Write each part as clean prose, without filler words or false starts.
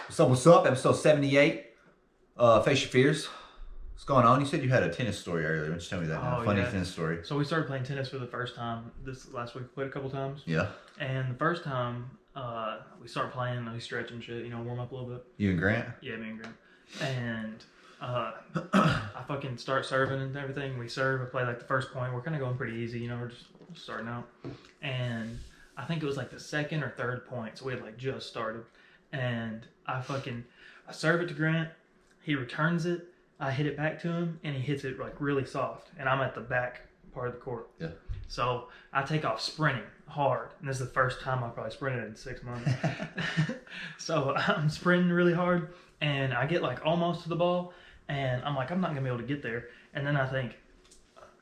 What's up? Episode 78. Face Your Fears. What's going on? You said you had a tennis story earlier. Why don't you tell me that now? Funny tennis story. So we started playing tennis for the first time this last week. We played a couple times. Yeah. And the first time we start playing, we stretch and shit, warm up a little bit. You and Grant? Yeah, me and Grant. And I fucking start serving and everything. We serve. I play like the first point. We're kind of going pretty easy, we're just starting out. And I think it was like the second or third point. So we had like just started. And I serve it to Grant. He returns it. I hit it back to him, and he hits it like really soft. And I'm at the back part of the court. Yeah. So I take off sprinting hard. And this is the first time I probably sprinted in 6 months. So I'm sprinting really hard, and I get like almost to the ball. And I'm like, I'm not going to be able to get there. And then I think,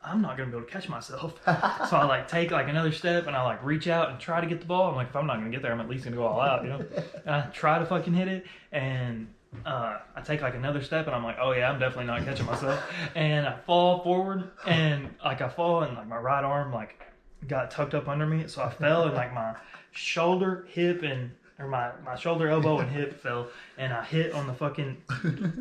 I'm not going to be able to catch myself. So I like take like another step, and I like reach out and try to get the ball. I'm like, if I'm not going to get there, I'm at least going to go all out, And I try to fucking hit it, and I take like another step, and I'm like, oh yeah, I'm definitely not catching myself. And I fall forward, and like I fall, and like my right arm like got tucked up under me. So I fell, and like my shoulder, hip, or my shoulder, elbow, and hip fell, and I hit on the fucking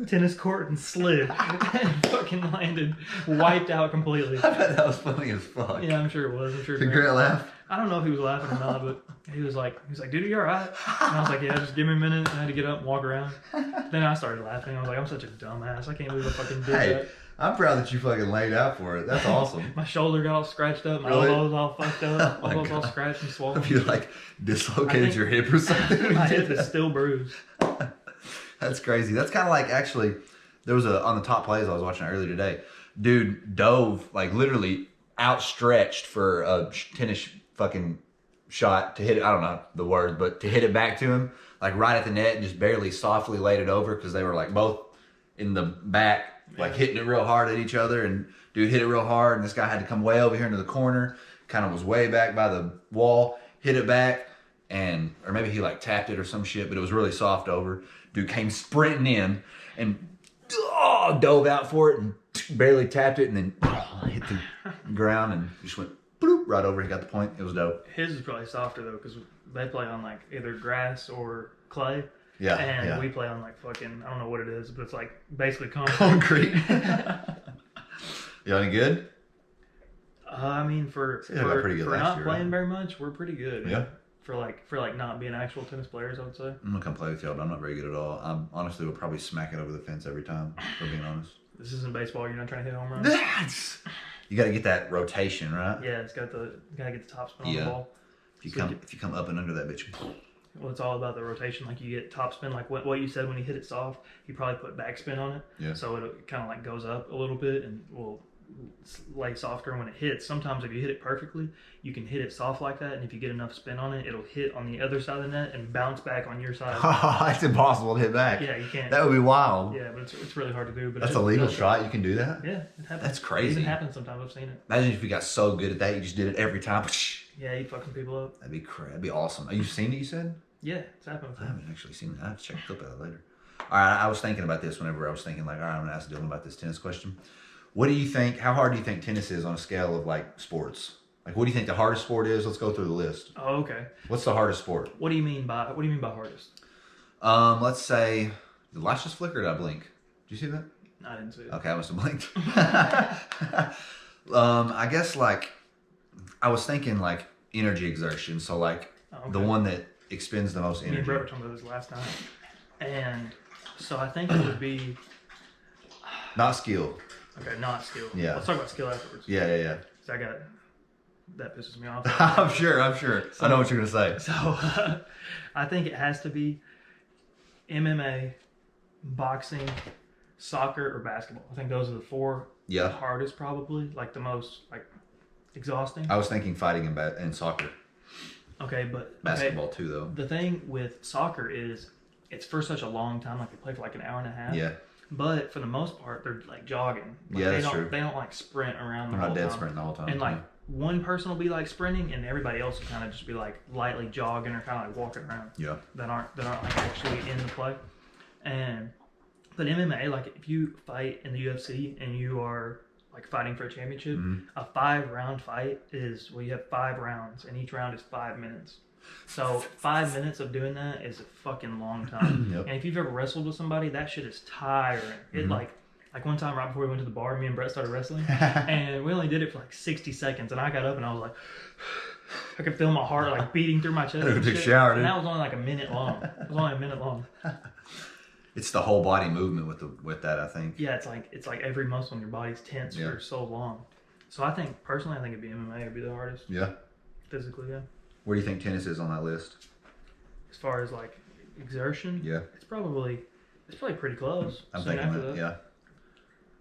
tennis court and slid and fucking landed, wiped out completely. I bet that was funny as fuck. Yeah, I'm sure it was. I'm sure. Did Grant laugh? I don't know if he was laughing or not, but he was like, dude, you all right? And I was like, yeah, just give me a minute. And I had to get up and walk around. Then I started laughing. I was like, I'm such a dumbass. I can't believe I fucking did that. I'm proud that you fucking laid out for it. That's awesome. My shoulder got all scratched up. My elbow was all fucked up. My elbow was all scratched and swollen. Have you like dislocated your hip or something? My hip is still bruised. That's crazy. That's kind of like, actually, there was on the top plays I was watching earlier today. Dude dove, like literally outstretched for a tennis fucking shot to hit it. I don't know the word, but to hit it back to him, like right at the net, and just barely softly laid it over, because they were like both in the back, like hitting it real hard at each other. And dude hit it real hard, and this guy had to come way over here into the corner, kind of was way back by the wall, hit it back, or maybe he like tapped it or some shit, but it was really soft over. Dude came sprinting in and dove out for it and barely tapped it, and then hit the ground and just went bloop, right over. He got the point. It was dope. His is probably softer though, because they play on like either grass or clay. Yeah. And we play on like fucking, I don't know what it is, but it's like basically concrete. You any good? I mean, for not playing very much, we're pretty good. Yeah. For like not being actual tennis players, I would say. I'm gonna come play with y'all, but I'm not very good at all. I honestly will probably smack it over the fence every time, for being honest. This isn't baseball. You're not trying to hit home runs. You got to get that rotation, right? Yeah, gotta get the top spin on the ball. If you come up and under that bitch. Well, it's all about the rotation. Like, you get top spin, like what you said when you hit it soft. You probably put back spin on it. Yeah. So it kind of like goes up a little bit and will lay softer when it hits. Sometimes if you hit it perfectly, you can hit it soft like that, and if you get enough spin on it, it'll hit on the other side of the net and bounce back on your side. That's impossible to hit back. Yeah, you can't. That would be wild. Yeah, but it's really hard to do. But that's a legal shot. You can do that? Yeah, it happens. That's crazy. It happens sometimes. I've seen it. Imagine if you got so good at that, you just did it every time. Yeah, you fucking people up. That'd be awesome. Have you seen it, you said? Yeah, it's happened. I haven't actually seen it. I have to check the clip out later. All right, I was thinking about this whenever I was thinking, like, all right, I'm going to ask Dylan about this tennis question. What do you think, how hard do you think tennis is on a scale of, like, sports? Like, what do you think the hardest sport is? Let's go through the list. Oh, okay. What's the hardest sport? What do you mean by hardest? Let's say, the lights just flickered, I blink. Did you see that? No, I didn't see it. Okay, I must have blinked. I guess, like, I was thinking, like, energy exertion. So, like, the one that expends the most energy. Me and Brett were talking about this last time. And so I think it would be... Not skill. Okay, not skill. Yeah. Let's talk about skill afterwards. Yeah. So that pisses me off. I'm sure. So, I know what you're going to say. So I think it has to be MMA, boxing, soccer, or basketball. I think those are the four hardest, probably, like the most like exhausting. I was thinking fighting and soccer. Okay, but basketball too, though. The thing with soccer is it's for such a long time. Like, they play for like an hour and a half. Yeah. But for the most part, they're like jogging. Like, that's true. They don't like sprint around the whole whole time. They're not dead time. sprinting the whole time. And like one person will be like sprinting, and everybody else will kind of just be like lightly jogging or kind of like walking around. Yeah. That aren't like actually in the play. But MMA, like if you fight in the UFC and you are like fighting for a championship, a 5-round fight is, well, you have 5 rounds, and each round is 5 minutes. So 5 minutes of doing that is a fucking long time. Yep. And if you've ever wrestled with somebody, that shit is tiring. It like one time right before we went to the bar, me and Brett started wrestling, and we only did it for like 60 seconds. And I got up and I was like, I could feel my heart like beating through my chest. Took a shower, dude. And that was only like a minute long. It was only a minute long. It's the whole body movement with that, I think. Yeah, it's like every muscle in your body's tense for so long. So I think it'd be MMA would be the hardest. Yeah. Physically, yeah. Where do you think tennis is on that list? As far as like exertion, Yeah. it's probably pretty close. I'm soon thinking after that, yeah.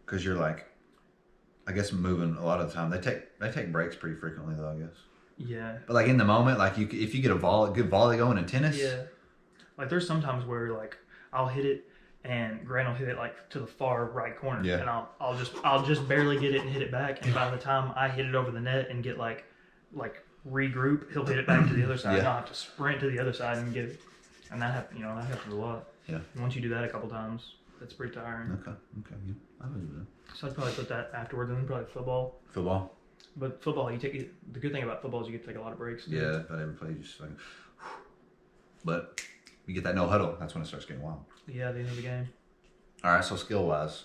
Because you're like, I guess moving a lot of the time. They take breaks pretty frequently though, I guess. Yeah. But like in the moment, like if you get a good volley going in tennis. Yeah. Like there's sometimes where like I'll hit it and Grant will hit it like to the far right corner. Yeah. And I'll just barely get it and hit it back. And by the time I hit it over the net and get like regroup, he'll hit it back to the other side. Yeah. And I'll have to sprint to the other side and get it. And that happens a lot. Yeah. And once you do that a couple times, that's pretty tiring. Okay. Yeah. I would do that. So I'd probably put that afterwards, and then probably football. Football. But football, the good thing about football is you get to take a lot of breaks. Yeah, if I ever play, just fucking. But you get that no huddle. That's when it starts getting wild. Yeah, the end of the game. All right. So skill wise.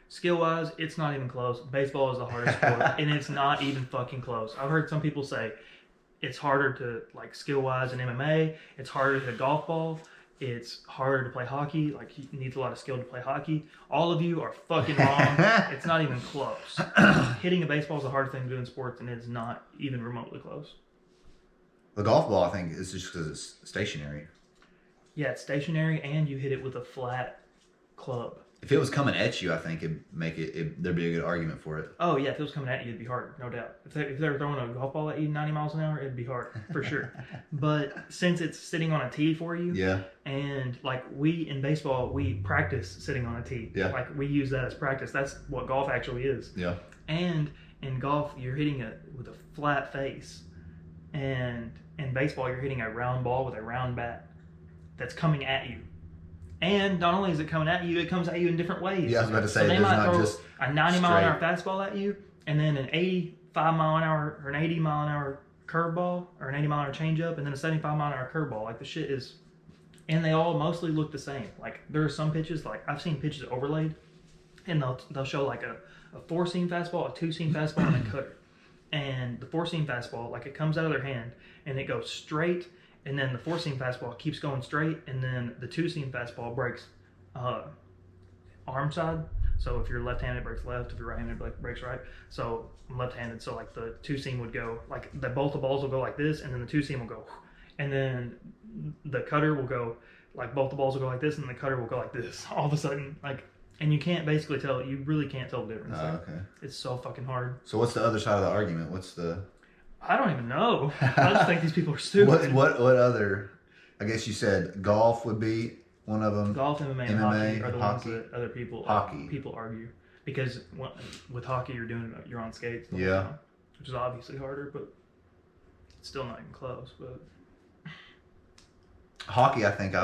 Skill wise, it's not even close. Baseball is the hardest sport, and it's not even fucking close. I've heard some people say it's harder to like skill wise in MMA. It's harder to hit a golf ball. It's harder to play hockey. Like, he needs a lot of skill to play hockey. All of you are fucking wrong. It's not even close. Hitting a baseball is the hardest thing to do in sports, and it's not even remotely close. The golf ball, I think, is just because it's stationary. Yeah, it's stationary, and you hit it with a flat club. If it was coming at you, I think there'd be a good argument for it. Oh, yeah, if it was coming at you, it'd be harder, no doubt. If they were throwing a golf ball at you 90 miles an hour, it'd be hard, for sure. But since it's sitting on a tee for you, Yeah. and like we in baseball, we practice sitting on a tee. Yeah. Like we use that as practice. That's what golf actually is. Yeah. And in golf, you're hitting it with a flat face. And in baseball, you're hitting a round ball with a round bat that's coming at you. And not only is it coming at you, it comes at you in different ways. Yeah, I was about to say, so they there's might not throw just a 90 mile an hour fastball at you, and then an 85 mile an hour or an 80 mile an hour curveball, or an 80 mile an hour changeup, and then a 75 mile an hour curveball. Like, the shit is, and they all mostly look the same. Like, there are some pitches, like I've seen pitches overlaid, and they'll show like a 4-seam fastball, a 2-seam fastball, and a cutter. And the 4-seam fastball, like, it comes out of their hand and it goes straight, and then the 4-seam fastball keeps going straight, and then the 2-seam fastball breaks arm side. So if you're left-handed, it breaks left. If you're right-handed, it breaks right. So I'm left-handed, so like the 2-seam would go like both the balls will go like this, and then the 2-seam will go, and then the cutter will go like both the balls will go like this, and the cutter will go like this. All of a sudden, like, and you can't basically tell. You really can't tell the difference. Okay. It's so fucking hard. So what's the other side of the argument? What's the? I don't even know. I just think these people are stupid. What other? I guess you said golf would be one of them. Golf, MMA, and hockey are the ones that other people argue, because with hockey you're on skates. Yeah. Which is obviously harder, but it's still not even close. But hockey, I think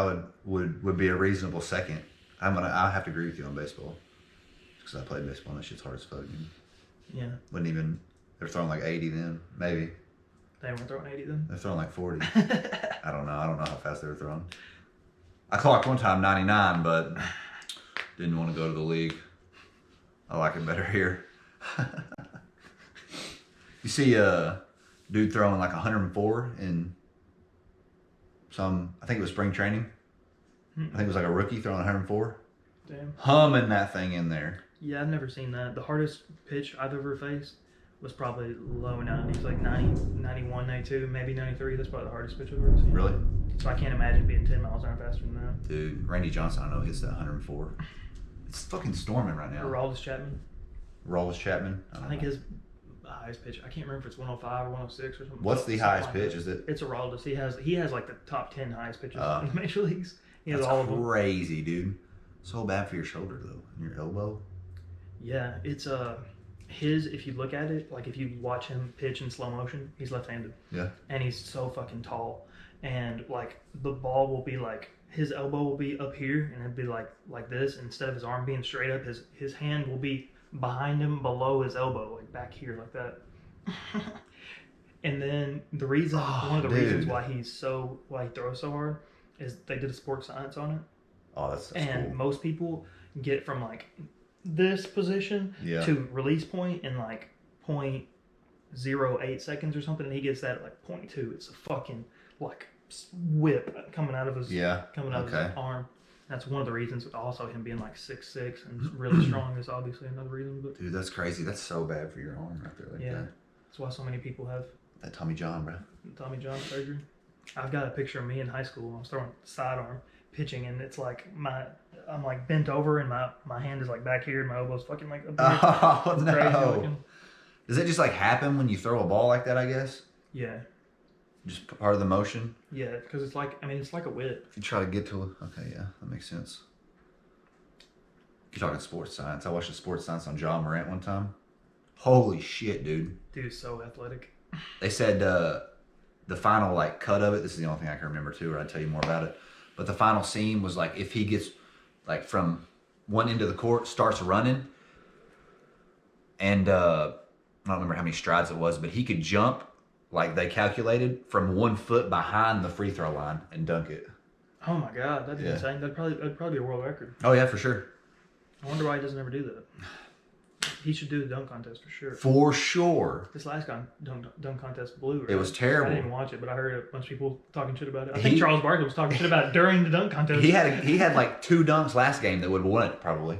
would be a reasonable second. I have to agree with you on baseball, because I played baseball and that shit's hard as fuck. Yeah. Wouldn't even. They're throwing like 80 then, maybe. They weren't throwing 80 then? They're throwing like 40. I don't know how fast they were throwing. I clocked one time 99, but didn't want to go to the league. I like it better here. You see a dude throwing like 104 in I think it was spring training. I think it was like a rookie throwing 104. Damn. Humming that thing in there. Yeah, I've never seen that. The hardest pitch I've ever faced was probably low 90s, like 90, 91, 92, maybe 93. That's probably the hardest pitch I've ever seen. Really? So I can't imagine being 10 miles an hour faster than that. Dude, Randy Johnson, I know, hits that 104. It's fucking storming right now. Aroldis Chapman. Aroldis Chapman? I think his highest pitch, I can't remember if it's 105 or 106 or something. What's the highest pitch? Is it? It's Aroldis. He has like the top 10 highest pitches in the major leagues. He has that's all of them. Crazy, dude. So bad for your shoulder, though, and your elbow. Yeah, it's if you look at it, like if you watch him pitch in slow motion, he's left-handed. Yeah. And he's so fucking tall, and like the ball will be like his elbow will be up here, and it'd be like this. Instead of his arm being straight up, his hand will be behind him, below his elbow, like back here, like that. And then the reason, one of the dude. reasons why he throws so hard is they did a sports science on it. Oh, that's and cool. most people get from like this position to release point in like 0.08 seconds or something, and he gets that at like 0.2. It's a fucking like whip coming out of his his arm. That's one of the reasons. Also, him being like 6'6" and really strong is obviously another reason. But dude, that's crazy. That's so bad for your arm right there. Like that. That's why so many people have that Tommy John, bro. Tommy John surgery. I've got a picture of me in high school. I was throwing sidearm pitching, and it's like I'm like bent over, and my hand is like back here, and my elbow's fucking like up here. Oh no! Does it just like happen when you throw a ball like that? I guess. Yeah. Just part of the motion. Yeah, because it's like it's like a whip. If you try to get to yeah, that makes sense. You're talking sports science. I watched a sports science on John Morant one time. Holy shit, dude! Dude's so athletic. They said the final like cut of it. This is the only thing I can remember too, or I'd tell you more about it. But the final scene was like if he gets like from one end of the court, starts running, and I don't remember how many strides it was, but he could jump like they calculated from 1 foot behind the free throw line and dunk it. Oh my god, that'd be insane. That'd probably be a world record. Oh yeah, for sure. I wonder why he doesn't ever do that. He should do the dunk contest for sure. For sure. This last dunk contest blew. Right? It was terrible. I didn't even watch it, but I heard a bunch of people talking shit about it. I think Charles Barkley was talking shit about it during the dunk contest. He had like 2 dunks last game that would have won it probably.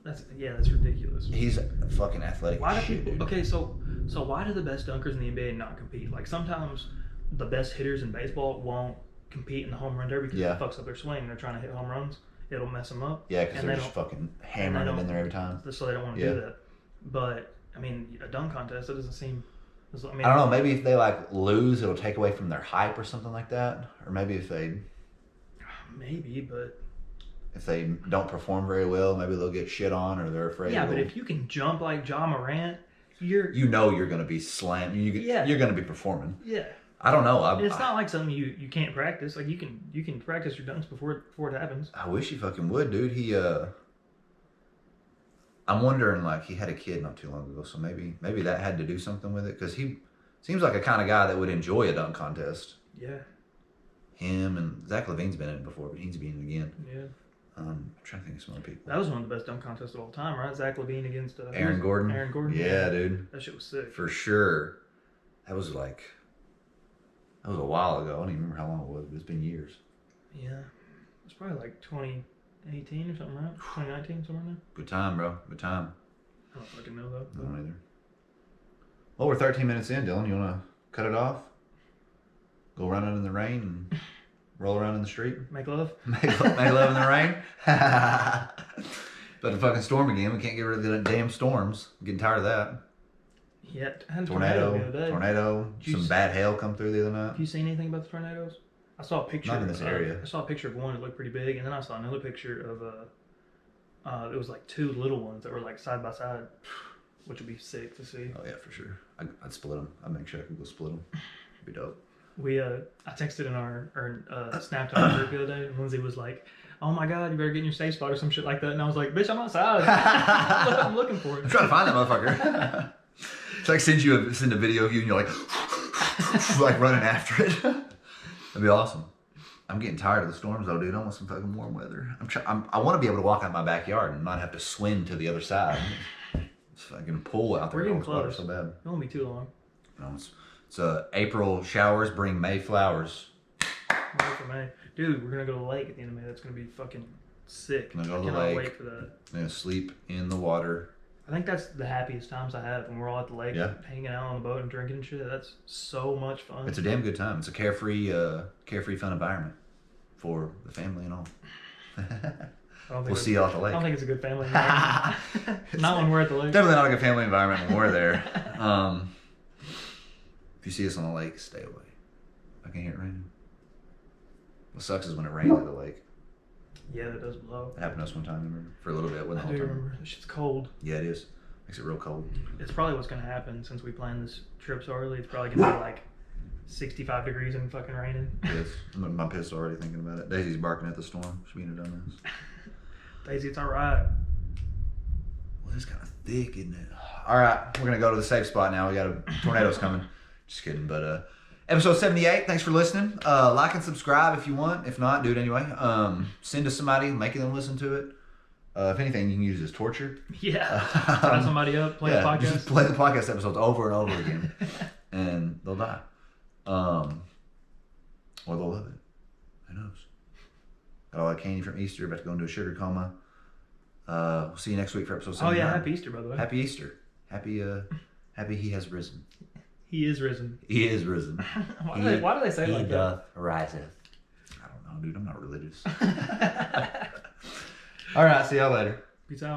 That's ridiculous. He's fucking athletic. Why do people? Dude. Okay, so why do the best dunkers in the NBA not compete? Like sometimes the best hitters in baseball won't compete in the home run derby because it fucks up their swing. They're trying to hit home runs. It'll mess them up. Yeah, because they're just fucking hammering it in there every time. So they don't want to do that. But I mean, a dunk contest, that doesn't seem. I don't know. Maybe if they like lose, it'll take away from their hype or something like that. Or maybe if they. Maybe, but. If they don't perform very well, maybe they'll get shit on, or they're afraid. Yeah, but if you can jump like Ja Morant, you're going to be slammed. You're going to be performing. Yeah. I don't know. It's not like something you can't practice. Like you can practice your dunks before it happens. I wish he fucking would, dude. I'm wondering, like, he had a kid not too long ago, so maybe that had to do something with it, because he seems like a kind of guy that would enjoy a dunk contest. Yeah. Him and Zach LaVine's been in it before, but he's been in it again. Yeah. I'm trying to think of some other people. That was one of the best dunk contests of all time, right? Zach LaVine against Aaron Gordon. Aaron Gordon. Yeah, dude. That shit was sick. For sure. That was a while ago. I don't even remember how long it was, but it's been years. Yeah. It was probably like 2018 or something, right? 2019, somewhere in there. Good time, bro. Good time. I don't fucking know though. I don't either. Well, we're 13 minutes in, Dylan. You want to cut it off? Go running in the rain and roll around in the street? Make love? Make love in the rain? But the fucking storm again. We can't get rid of the damn storms. I'm getting tired of that. Yeah, I had a tornado the other day. Tornado. Some bad hail come through the other night. Have you seen anything about the tornadoes? I saw a picture. Not in this area. I saw a picture of one that looked pretty big, and then I saw another picture of it was like 2 little ones that were like side by side, which would be sick to see. Oh yeah, for sure. I'd split them. I'd make sure I could go split them. It'd be dope. I texted in our Snapchat group the other day, and Lindsay was like, "Oh my god, you better get in your safe spot or some shit like that." And I was like, "Bitch, I'm outside. I'm looking for it. I'm trying to find that motherfucker." It's like send a video of you and you're like like running after it. That'd be awesome. I'm getting tired of the storms though, dude. I want some fucking warm weather. I want to be able to walk out my backyard and not have to swim to the other side. So I can pull out there. We're getting close. So bad. It won't be too long. No, it's April showers bring May flowers. Wait for May. Dude, we're gonna go to the lake at the end of May. That's gonna be fucking sick. I'm gonna go to I the cannot lake. wait for that. I'm gonna sleep in the water. I think that's the happiest times I have when we're all at the lake, hanging out on the boat and drinking and shit. That's so much fun. It's a damn good time. It's a carefree fun environment for the family and all. We'll see y'all at the lake. I don't think it's a good family environment. Not when we're at the lake. Definitely not a good family environment when we're there. If you see us on the lake, stay away. I can hear it raining. What sucks is when it rains at the lake. Yeah, that does blow. It happened to us one time, remember? For a little bit. I do remember. This shit's cold. Yeah, it is. Makes it real cold. It's probably what's going to happen since we planned this trip so early. It's probably going to be like 65 degrees and fucking raining. Yes. I'm pissed already thinking about it. Daisy's barking at the storm. She being a dumbass. Daisy, it's all right. Well, it's kind of thick, isn't it? All right. We're going to go to the safe spot now. We got tornadoes coming. Just kidding. But episode 78. Thanks for listening. Like and subscribe if you want. If not, do it anyway. Send to somebody, making them listen to it. If anything, you can use it as torture. Yeah. Tie somebody up, play the podcast. Just play the podcast episodes over and over again, and they'll die. Or they'll love it. Who knows? Got all that candy from Easter. About to go into a sugar coma. We'll see you next week for episode 79. Oh yeah, happy Easter, by the way. Happy Easter. Happy he has risen. He is risen. He is risen. Why do they say it like that? Riseth. I don't know, dude. I'm not religious. All right. See y'all later. Peace out.